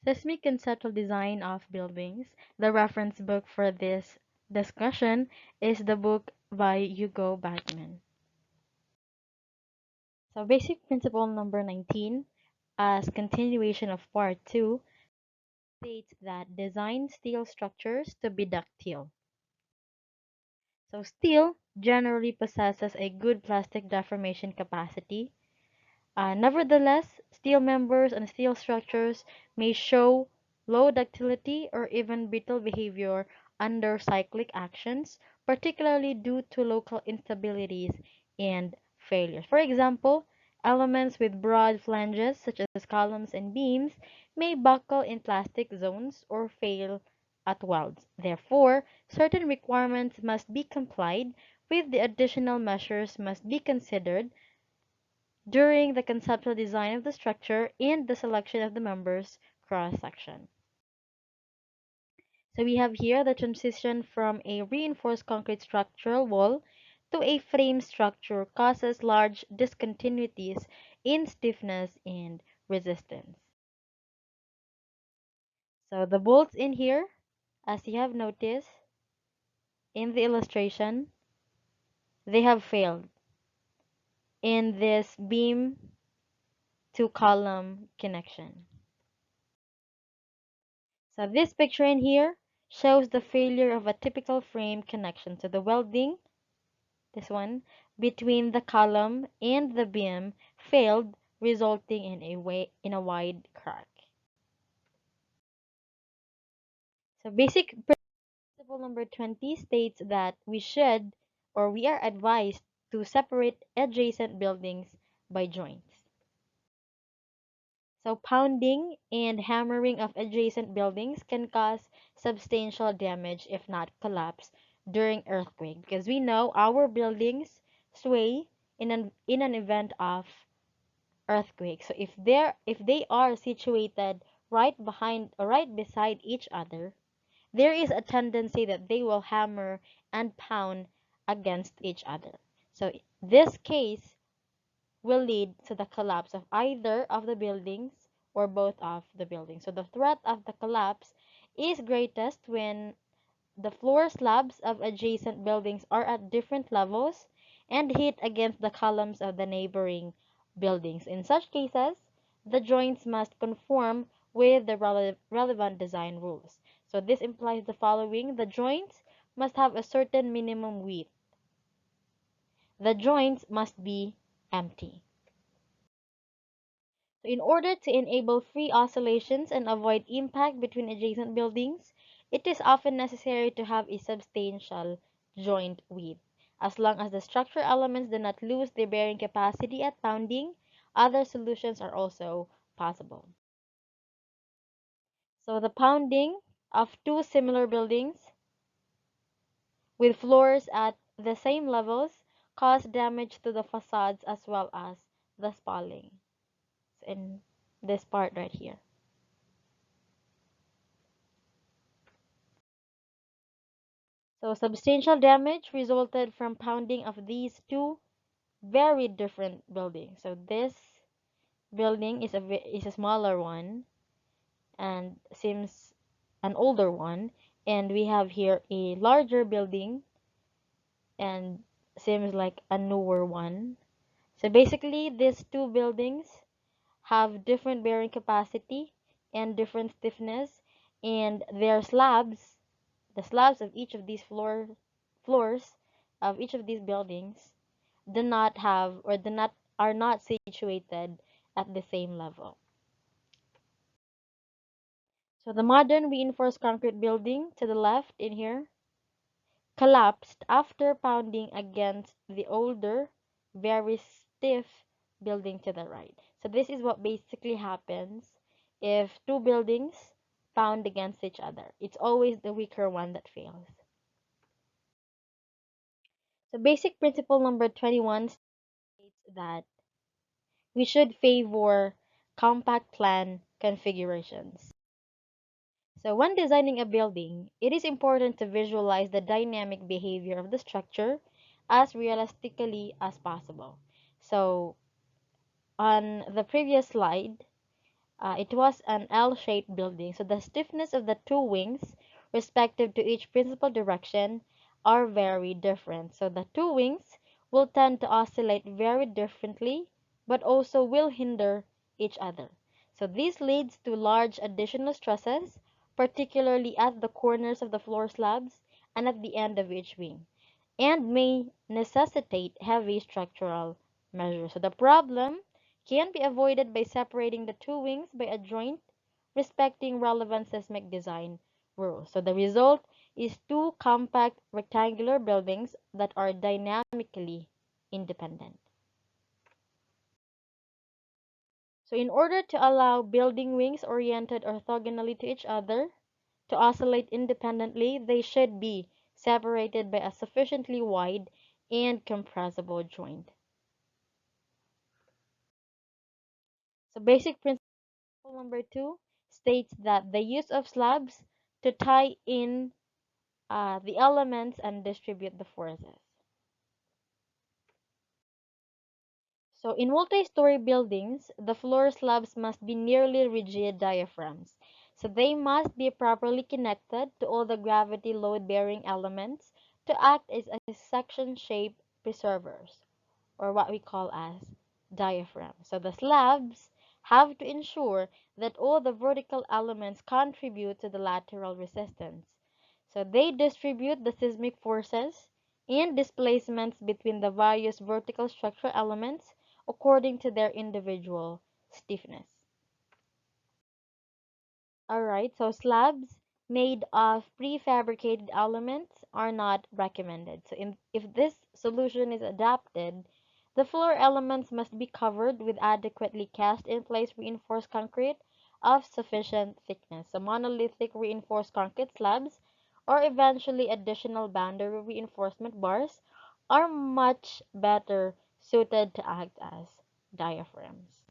Seismic conceptual design of buildings. The reference book for this discussion is the book by Hugo Batman. So basic principle number 19, as continuation of part 2, states that design steel structures to be ductile. So steel generally possesses a good plastic deformation capacity. Nevertheless, steel members and steel structures may show low ductility or even brittle behavior under cyclic actions, particularly due to local instabilities and failures. For example, elements with broad flanges, such as columns and beams, may buckle in plastic zones or fail at welds. Therefore, certain requirements must be complied with. The additional measures must be considered during the conceptual design of the structure and the selection of the members cross-section. So we have here the transition from a reinforced concrete structural wall to a frame structure causes large discontinuities in stiffness and resistance. So the bolts in here, as you have noticed in the illustration, they have failed in this beam to column connection. So this picture in here shows the failure of a typical frame connection. So the welding, this one, between the column and the beam failed, resulting in a wide crack. So basic principle number 20 states that we are advised to separate adjacent buildings by joints. So pounding and hammering of adjacent buildings can cause substantial damage if not collapse during earthquake, because we know our buildings sway in an event of earthquake. So if they are situated right behind or right beside each other, there is a tendency that they will hammer and pound against each other. So this case will lead to the collapse of either of the buildings or both of the buildings. So the threat of the collapse is greatest when the floor slabs of adjacent buildings are at different levels and hit against the columns of the neighboring buildings. In such cases, the joints must conform with the relevant design rules. So this implies the following: the joints must have a certain minimum width. The joints must be empty. So in order to enable free oscillations and avoid impact between adjacent buildings, it is often necessary to have a substantial joint width. As long as the structure elements do not lose their bearing capacity at pounding, other solutions are also possible. So the pounding of two similar buildings with floors at the same levels cause damage to the facades as well as the spalling. So in this part right here. So substantial damage resulted from pounding of these two very different buildings. So this building is a smaller one and seems an older one, and we have here a larger building and seems like a newer one. So basically these two buildings have different bearing capacity and different stiffness, and their slabs, the slabs of each of these floors of each of these buildings do not have or do not are not situated at the same level. So the modern reinforced concrete building to the left in here collapsed after pounding against the older, very stiff building to the right. So this is what basically happens if two buildings pound against each other. It's always the weaker one that fails. So basic principle number 21 states that we should favor compact plan configurations. So when designing a building, it is important to visualize the dynamic behavior of the structure as realistically as possible. So on the previous slide, It was an L-shaped building, so the stiffness of the two wings, respective to each principal direction, are very different. So the two wings will tend to oscillate very differently, but also will hinder each other. So this leads to large additional stresses, particularly at the corners of the floor slabs and at the end of each wing, and may necessitate heavy structural measures. So the problem can be avoided by separating the two wings by a joint respecting relevant seismic design rules. So the result is two compact rectangular buildings that are dynamically independent. So in order to allow building wings oriented orthogonally to each other to oscillate independently, they should be separated by a sufficiently wide and compressible joint. So basic principle number 2 states that the use of slabs to tie in the elements and distribute the forces. So in multi-story buildings, the floor slabs must be nearly rigid diaphragms. So they must be properly connected to all the gravity load-bearing elements to act as a section-shaped preservers, or what we call as diaphragms. So the slabs have to ensure that all the vertical elements contribute to the lateral resistance. So they distribute the seismic forces and displacements between the various vertical structural elements according to their individual stiffness. Alright, so slabs made of prefabricated elements are not recommended. So if this solution is adopted, the floor elements must be covered with adequately cast-in-place reinforced concrete of sufficient thickness. So monolithic reinforced concrete slabs or eventually additional boundary reinforcement bars are much better suited to act as diaphragms.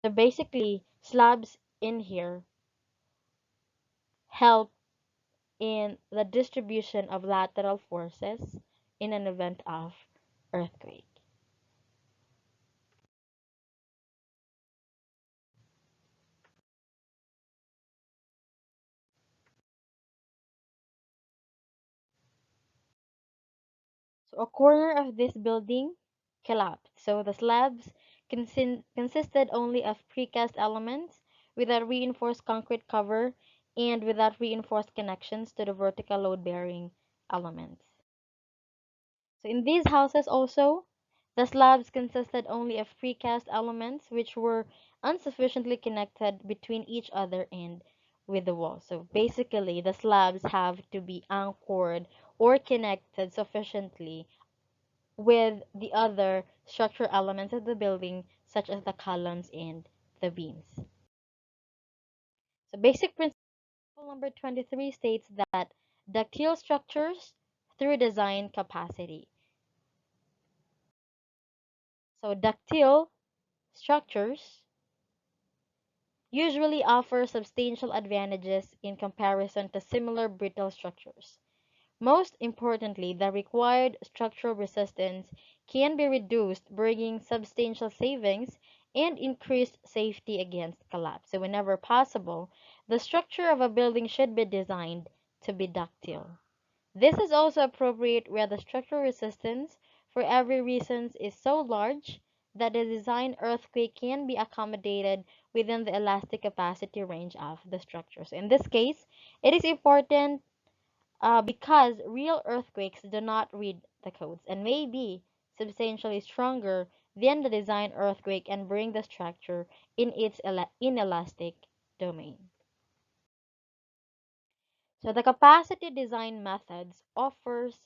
So basically, slabs in here help in the distribution of lateral forces in an event of earthquake. So a corner of this building collapsed. So the slabs consisted only of precast elements without reinforced concrete cover and without reinforced connections to the vertical load-bearing elements. So in these houses also, the slabs consisted only of precast elements which were insufficiently connected between each other and with the wall. So basically, the slabs have to be anchored or connected sufficiently with the other structural elements of the building, such as the columns and the beams. So basic principle number 23 states that ductile structures through design capacity. So ductile structures usually offer substantial advantages in comparison to similar brittle structures. Most importantly, the required structural resistance can be reduced, bringing substantial savings and increased safety against collapse. So whenever possible, the structure of a building should be designed to be ductile. This is also appropriate where the structural resistance for every reason is so large that the design earthquake can be accommodated within the elastic capacity range of the structure. So in this case, it is important because real earthquakes do not read the codes and may be substantially stronger than the design earthquake and bring the structure in its inelastic domain. So the capacity design methods offers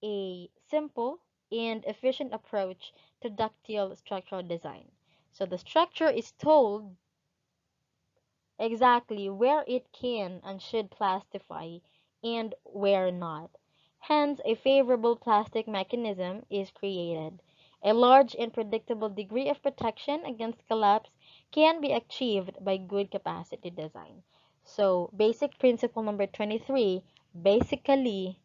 a simple and efficient approach to ductile structural design. So the structure is told exactly where it can and should plastify and where not. Hence, a favorable plastic mechanism is created. A large and predictable degree of protection against collapse can be achieved by good capacity design. So, basic principle number 23 basically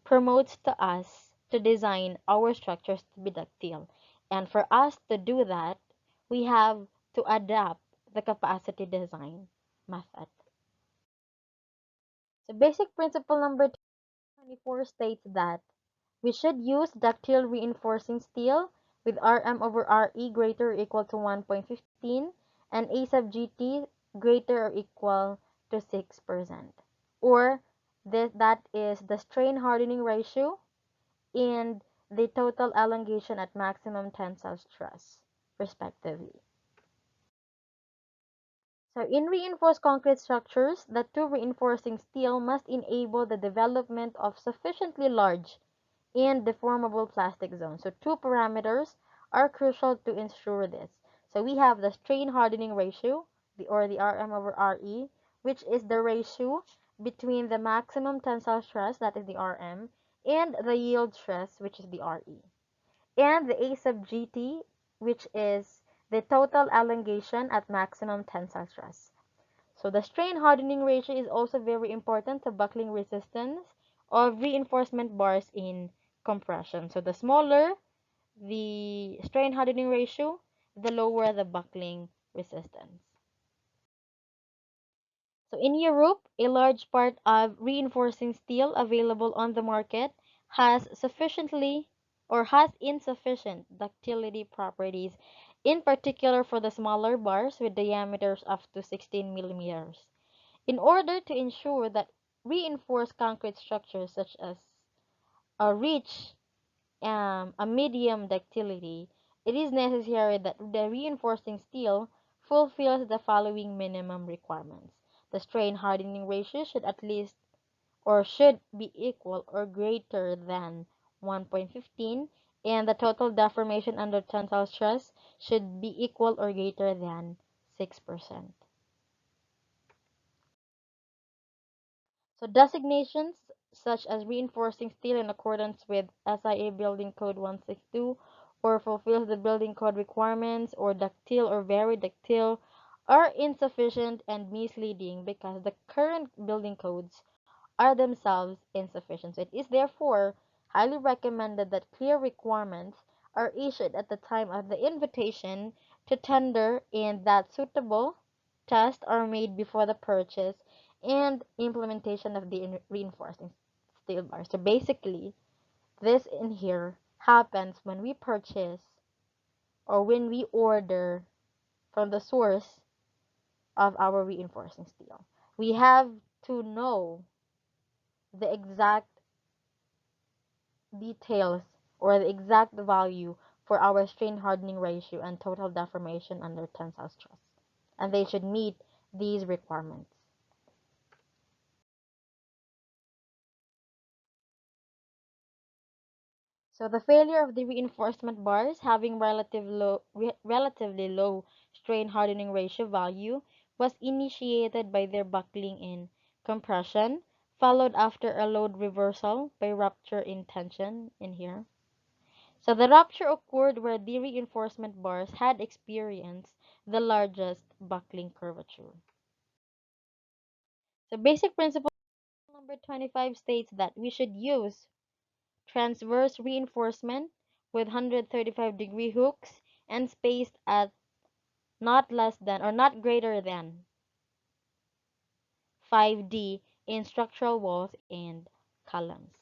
promotes to us to design our structures to be ductile. And for us to do that, we have to adapt the capacity design method. So basic principle number 24 states that we should use ductile reinforcing steel with Rm over Re greater or equal to 1.15 and A sub GT greater or equal to 6%. Or that is the strain hardening ratio and the total elongation at maximum tensile stress, respectively. So in reinforced concrete structures, the two reinforcing steel must enable the development of sufficiently large and deformable plastic zones. So two parameters are crucial to ensure this. So we have the strain hardening ratio, or the Rm over Re, which is the ratio between the maximum tensile stress, that is the Rm, and the yield stress, which is the Re. And the A sub GT, which is the total elongation at maximum tensile stress. So the strain hardening ratio is also very important to buckling resistance of reinforcement bars in compression. So the smaller the strain hardening ratio, the lower the buckling resistance. So in Europe, a large part of reinforcing steel available on the market has sufficiently or has insufficient ductility properties, in particular for the smaller bars with diameters up to 16 millimeters. In order to ensure that reinforced concrete structures such as reach a medium ductility, it is necessary that the reinforcing steel fulfills the following minimum requirements. The strain hardening ratio should at least or should be equal or greater than 1.15, and the total deformation under tensile stress should be equal or greater than 6%. So designations such as reinforcing steel in accordance with SIA Building Code 162 or fulfills the building code requirements or ductile or very ductile are insufficient and misleading because the current building codes are themselves insufficient. So it is therefore highly recommended that clear requirements are issued at the time of the invitation to tender and that suitable tests are made before the purchase and implementation of the reinforcing steel bar. So basically, this in here happens when we purchase or when we order from the source of our reinforcing steel. We have to know the exact details or the exact value for our strain hardening ratio and total deformation under tensile stress. And they should meet these requirements. So the failure of the reinforcement bars having relatively low strain hardening ratio value was initiated by their buckling in compression, followed after a load reversal by rupture in tension in here. So the rupture occurred where the reinforcement bars had experienced the largest buckling curvature. So basic principle number 25 states that we should use transverse reinforcement with 135-degree hooks and spaced at not less than or not greater than 5D in structural walls and columns.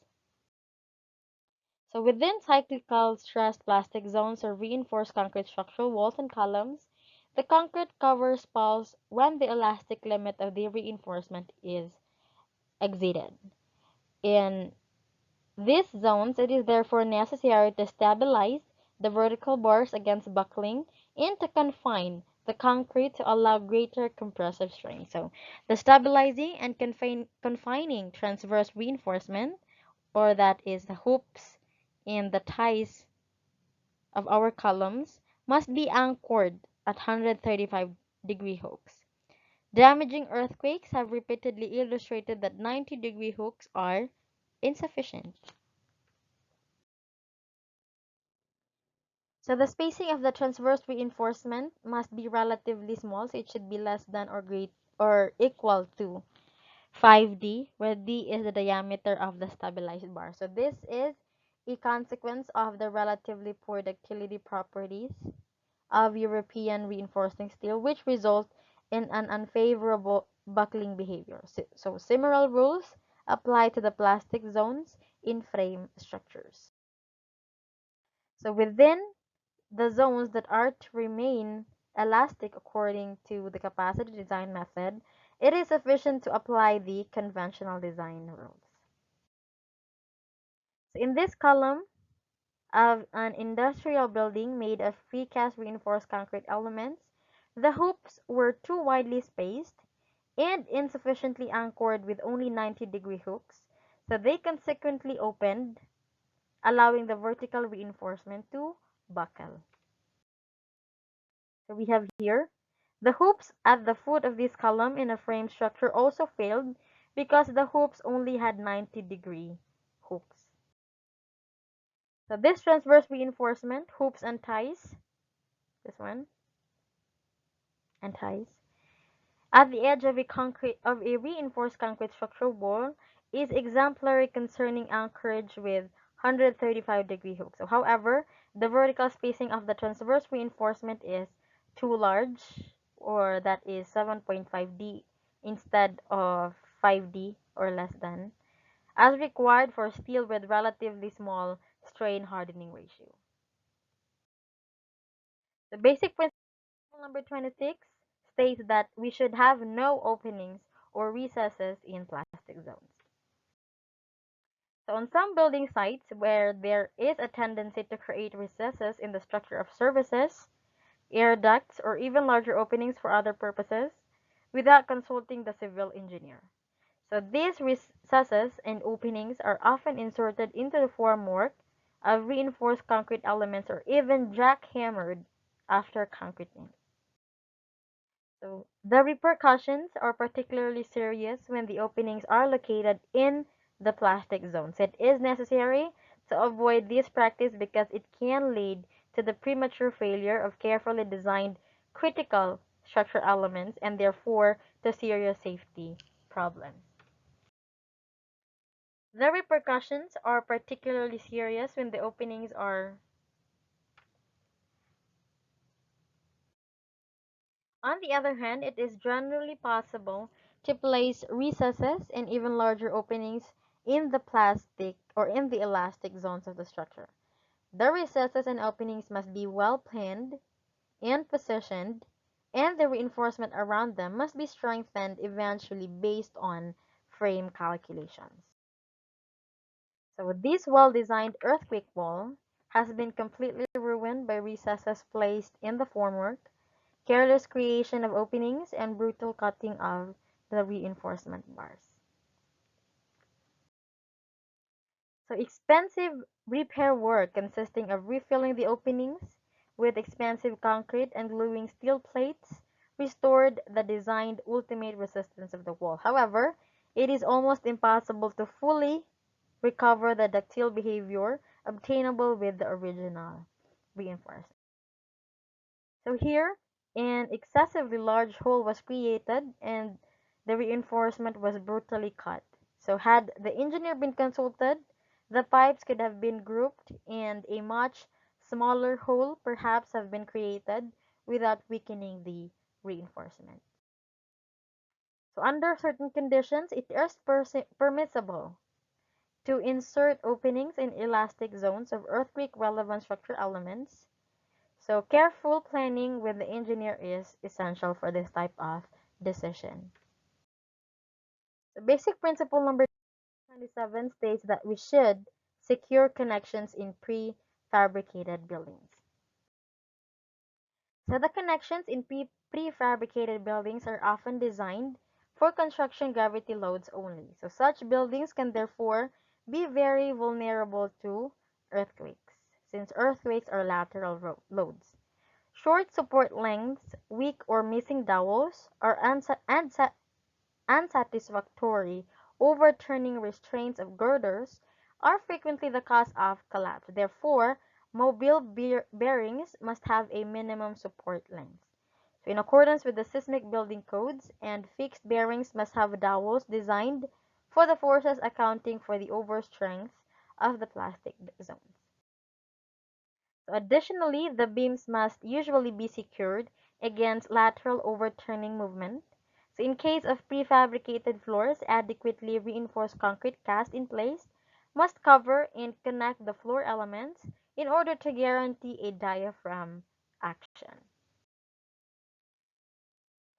So within cyclical stress plastic zones or reinforced concrete structural walls and columns, the concrete cover spalls when the elastic limit of the reinforcement is exceeded. In these zones, it is therefore necessary to stabilize the vertical bars against buckling and to confine the concrete to allow greater compressive strength. So the stabilizing and confining transverse reinforcement, or that is the hoops and the ties of our columns, must be anchored at 135-degree hooks. Damaging earthquakes have repeatedly illustrated that 90-degree hooks are insufficient. So the spacing of the transverse reinforcement must be relatively small, so it should be less than or great or equal to 5D, where D is the diameter of the stabilized bar. So this is a consequence of the relatively poor ductility properties of European reinforcing steel, which result in an unfavorable buckling behavior. So similar rules apply to the plastic zones in frame structures. So within the zones that are to remain elastic according to the capacity design method, it is sufficient to apply the conventional design rules. So in this column of an industrial building made of precast reinforced concrete elements, the hoops were too widely spaced and insufficiently anchored with only 90-degree hooks, so they consequently opened, allowing the vertical reinforcement to buckle. So we have here the hoops at the foot of this column in a frame structure also failed because the hoops only had 90-degree hooks. So this transverse reinforcement, hoops and ties, this one, and ties, at the edge of a reinforced concrete structural wall is exemplary concerning anchorage with 135-degree hooks. So, however, the vertical spacing of the transverse reinforcement is too large, or that is 7.5D instead of 5D or less than, as required for steel with relatively small strain hardening ratio. The basic principle number 26 states that we should have no openings or recesses in plastic zones. So on some building sites where there is a tendency to create recesses in the structure of services, air ducts, or even larger openings for other purposes, without consulting the civil engineer. So these recesses and openings are often inserted into the formwork of reinforced concrete elements or even jackhammered after concreting. So the repercussions are particularly serious when the openings are located in the plastic zones. It is necessary to avoid this practice because it can lead to the premature failure of carefully designed critical structure elements and therefore to serious safety problems. The repercussions are particularly serious when the openings are. On the other hand, it is generally possible to place recesses and even larger openings in the plastic or in the elastic zones of the structure. The recesses and openings must be well planned and positioned, and the reinforcement around them must be strengthened eventually based on frame calculations. So this well-designed earthquake wall has been completely ruined by recesses placed in the formwork, careless creation of openings, and brutal cutting of the reinforcement bars. So expensive repair work consisting of refilling the openings with expensive concrete and gluing steel plates restored the designed ultimate resistance of the wall. However, it is almost impossible to fully recover the ductile behavior obtainable with the original reinforcement. So here, an excessively large hole was created and the reinforcement was brutally cut. So had the engineer been consulted, the pipes could have been grouped and a much smaller hole perhaps have been created without weakening the reinforcement. So under certain conditions, it is permissible to insert openings in elastic zones of earthquake relevant structural elements. So careful planning with the engineer is essential for this type of decision. The basic principle number 27 states that we should secure connections in prefabricated buildings. So the connections in prefabricated buildings are often designed for construction gravity loads only. So such buildings can therefore be very vulnerable to earthquakes, since earthquakes are lateral loads. Short support lengths, weak or missing dowels, or unsatisfactory overturning restraints of girders are frequently the cause of collapse. Therefore, mobile bearings must have a minimum support length. So in accordance with the seismic building codes, and fixed bearings must have dowels designed for the forces accounting for the overstrength of the plastic zones. Additionally, the beams must usually be secured against lateral overturning movement. So in case of prefabricated floors, adequately reinforced concrete cast in place must cover and connect the floor elements in order to guarantee a diaphragm action.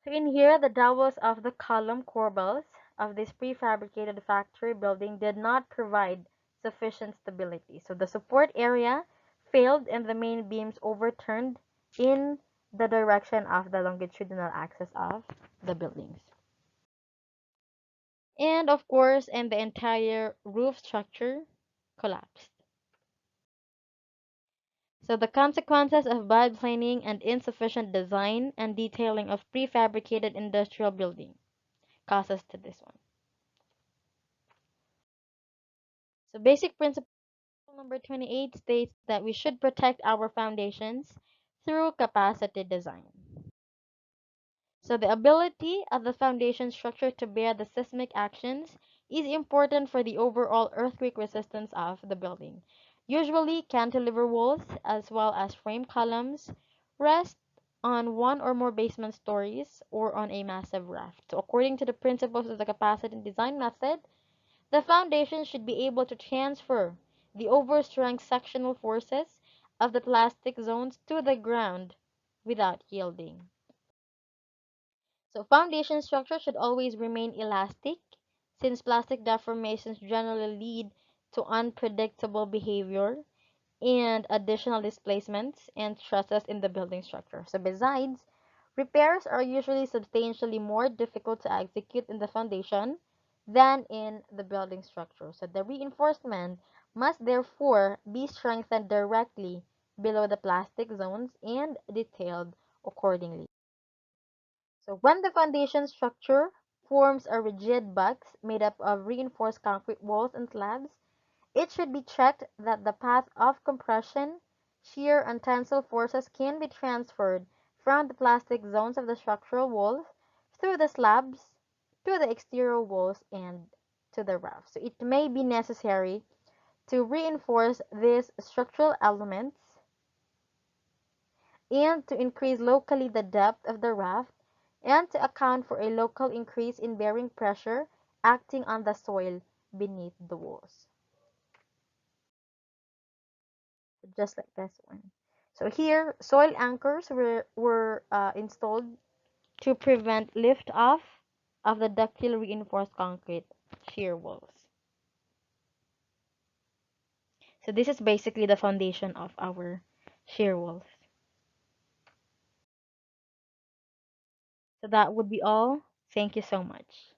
So in here, the dowels of the column corbels of this prefabricated factory building did not provide sufficient stability. So the support area failed and the main beams overturned in the direction of the longitudinal axis of the buildings. And of course, and the entire roof structure collapsed. So the consequences of bad planning and insufficient design and detailing of prefabricated industrial building causes to this one. So basic principle number 28 states that we should protect our foundations through capacity design. So the ability of the foundation structure to bear the seismic actions is important for the overall earthquake resistance of the building. Usually cantilever walls as well as frame columns rest on one or more basement stories or on a massive raft. So according to the principles of the capacity design method, the foundation should be able to transfer the overstrength sectional forces of the plastic zones to the ground without yielding. So foundation structure should always remain elastic since plastic deformations generally lead to unpredictable behavior and additional displacements and stresses in the building structure. So besides, repairs are usually substantially more difficult to execute in the foundation than in the building structure. So the reinforcement must therefore be strengthened directly below the plastic zones and detailed accordingly. So when the foundation structure forms a rigid box made up of reinforced concrete walls and slabs, it should be checked that the path of compression, shear, and tensile forces can be transferred from the plastic zones of the structural walls through the slabs to the exterior walls and to the roof. So it may be necessary to reinforce these structural elements and to increase locally the depth of the raft and to account for a local increase in bearing pressure acting on the soil beneath the walls. Just like this one. So here, soil anchors were installed to prevent lift off of the ductile reinforced concrete shear walls. So this is basically the foundation of our shear walls. So that would be all. Thank you so much.